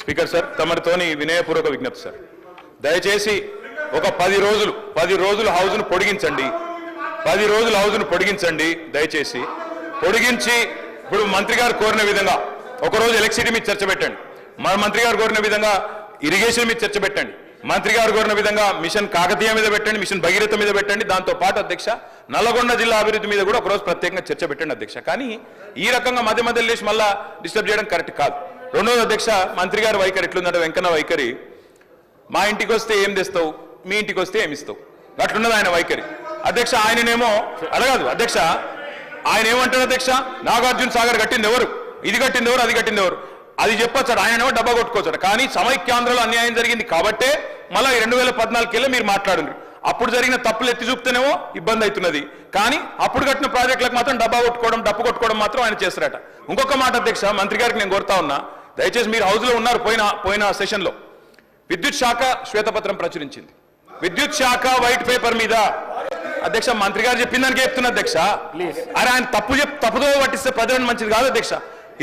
Speaker sir తమరితోని వినయపూర్వక విజ్ఞప్తి sir, దయచేసి ఒక 10 రోజులు హౌస్ను పొడిగించండి. 10 రోజులు హౌస్ను పొడిగించండి దయచేసి. పొడిగించి ఇప్పుడు మంత్రి గారు కోరిన విధంగా ఒకరోజు ఎలక్ట్రిసిటీ మీద చర్చ పెట్టండి, మంత్రి గారు కోరిన విధంగా ఇరిగేషన్ మీద చర్చ పెట్టండి, మంత్రి గారు కోరిన విధంగా మిషన్ కాకతీయ మీద పెట్టండి, మిషన్ భగీరథ మీద పెట్టండి. దాంతో పాటు అధ్యక్ష నల్లగొండ జిల్లా అభివృద్ధి మీద కూడా ఒకరోజు ప్రత్యేకంగా చర్చ పెట్టండి అధ్యక్ష. కానీ ఈ రకంగా మధ్య లేచి మళ్ళా డిస్టర్బ్ చేయడం కరెక్ట్ కాదు. రెండోది అధ్యక్ష, మంత్రి గారి వైఖరి ఎట్లుందంటే వెంకన్న వైఖరి, మా ఇంటికి వస్తే ఏం తెస్తావు, మీ ఇంటికి వస్తే ఏమి ఇస్తావు, అట్లున్నది ఆయన వైఖరి అధ్యక్ష. ఆయననేమో అడగదు అధ్యక్ష, ఆయన ఏమంటారు అధ్యక్ష, నాగార్జున సాగర్ కట్టింది ఎవరు, ఇది కట్టింది ఎవరు, అది కట్టింది ఎవరు, అది చెప్పొచ్చాడు. ఆయనేమో డబ్బా కొట్టుకోవచ్చాడు. కానీ సమైక్యాంధ్రలో అన్యాయం జరిగింది కాబట్టే మళ్ళీ 2014 మీరు మాట్లాడుండ్రు. అప్పుడు జరిగిన తప్పులు ఎత్తి చూపుతేనేమో ఇబ్బంది అవుతున్నది, కానీ అప్పుడు కట్టిన ప్రాజెక్టులకు మాత్రం డబ్బా కొట్టుకోవడం డప్పు కొట్టుకోవడం మాత్రం ఆయన చేస్తారట. ఇంకొక మాట అధ్యక్ష, మంత్రి గారికి నేను కోరుతా ఉన్నా, దయచేసి మీరు హౌస్లో ఉన్నారు, పోయిన సెషన్లో విద్యుత్ శాఖ శ్వేతపత్రం ప్రచురించింది. విద్యుత్ శాఖ వైట్ పేపర్ మీద అధ్యక్ష మంత్రి గారు చెప్పిన దానికి చెప్తున్నా అధ్యక్ష. అరే ఆయన తప్పుదో పట్టిస్తే ప్రజలకు మంచిది కాదు అధ్యక్ష.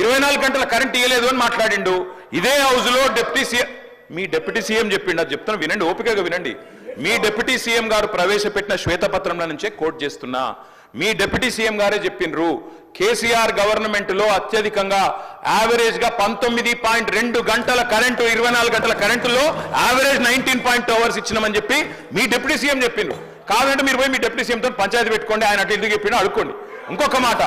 24 గంటల కరెంట్ ఇవ్వలేదు అని మాట్లాడిండు. ఇదే హౌస్ లో మీ డిప్యూటీ సీఎం చెప్పిండు, అది చెప్తున్నా వినండి, ఓపికగా వినండి. మీ డిప్యూటీ సీఎం గారు ప్రవేశపెట్టిన శ్వేతపత్రంలో నుంచే కోట్ చేస్తున్నా. మీ డిప్యూటీ సీఎం గారే చెప్పిండ్రు, కేసీఆర్ గవర్నమెంట్ లో అత్యధికంగా యావరేజ్ గా 19.2 గంటల కరెంటు, 24 గంటల కరెంటులో యావరేజ్ 19.2 అవర్స్ ఇచ్చినామని చెప్పి మీ డిప్యూటీ సీఎం చెప్పిండ్రు. కాదంటే మీరు పోయి మీ డిప్యూటీ సీఎం తో పంచాయతీ పెట్టుకోండి, ఆయన అటు ఎందుకు చెప్పిండో అడుక్కోండి. ఇంకొక మాట,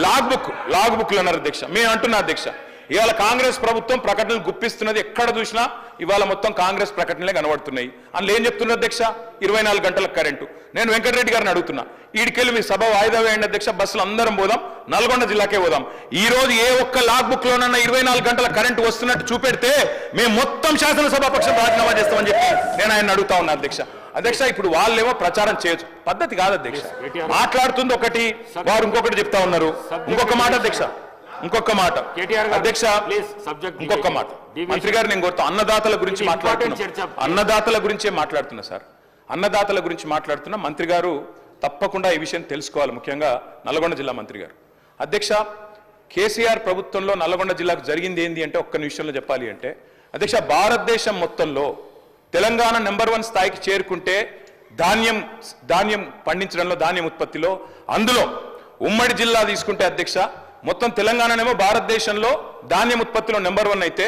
లాగ్ బుక్లు అన్నారు అధ్యక్ష. మేము అంటున్నా అధ్యక్ష, ఇవాళ కాంగ్రెస్ ప్రభుత్వం ప్రకటనలు గుప్పిస్తున్నది, ఎక్కడ చూసినా ఇవాళ మొత్తం కాంగ్రెస్ ప్రకటనలే కనబడుతున్నాయి. అందులో ఏం చెప్తున్నారు అధ్యక్ష, 24 గంటల కరెంటు. నేను వెంకటరెడ్డి గారిని అడుగుతున్నా, ఈడికెళ్ళి మీ సభ వాయిదా వేయండి అధ్యక్ష, బస్సులు అందరం పోదాం, నల్గొండ జిల్లాకే పోదాం. ఈ రోజు ఏ ఒక్క లాగ్ బుక్ లోనన్నా 24 గంటల కరెంటు వస్తున్నట్టు చూపెడితే మేము మొత్తం శాసనసభాపక్షం రాజీనామా చేస్తామని చెప్పి నేను ఆయన అడుగుతా ఉన్నా అధ్యక్ష. అధ్యక్ష ఇప్పుడు వాళ్ళేమో ప్రచారం చేయొచ్చు, పద్ధతి కాదు అధ్యక్ష. మాట్లాడుతుంది ఒకటి, వారు ఇంకొకటి చెప్తా ఉన్నారు. ఇంకొక మాట అధ్యక్ష, ఇంకొక మాట అధ్యక్ష, ఇంకొక మాట మంత్రి గారు నేను కోరుతా, అన్నదాతల గురించి మాట్లాడుతున్నా, అన్నదాతల గురించే మాట్లాడుతున్నా సార్, అన్నదాతల గురించి మాట్లాడుతున్నా. మంత్రి గారు తప్పకుండా ఈ విషయం తెలుసుకోవాలి, ముఖ్యంగా నల్గొండ జిల్లా మంత్రి గారు. అధ్యక్ష, కేసీఆర్ ప్రభుత్వంలో నల్గొండ జిల్లాకు జరిగింది ఏంది అంటే ఒక్క నిమిషంలో చెప్పాలి అంటే అధ్యక్ష, భారతదేశం మొత్తంలో తెలంగాణ నెంబర్ 1 స్థాయికి చేరుకుంటే ధాన్యం పండించడంలో, ధాన్యం ఉత్పత్తిలో, అందులో ఉమ్మడి జిల్లా తీసుకుంటే అధ్యక్ష మొత్తం తెలంగాణనేమో భారతదేశంలో ధాన్యం ఉత్పత్తిలో నెంబర్ 1 అయితే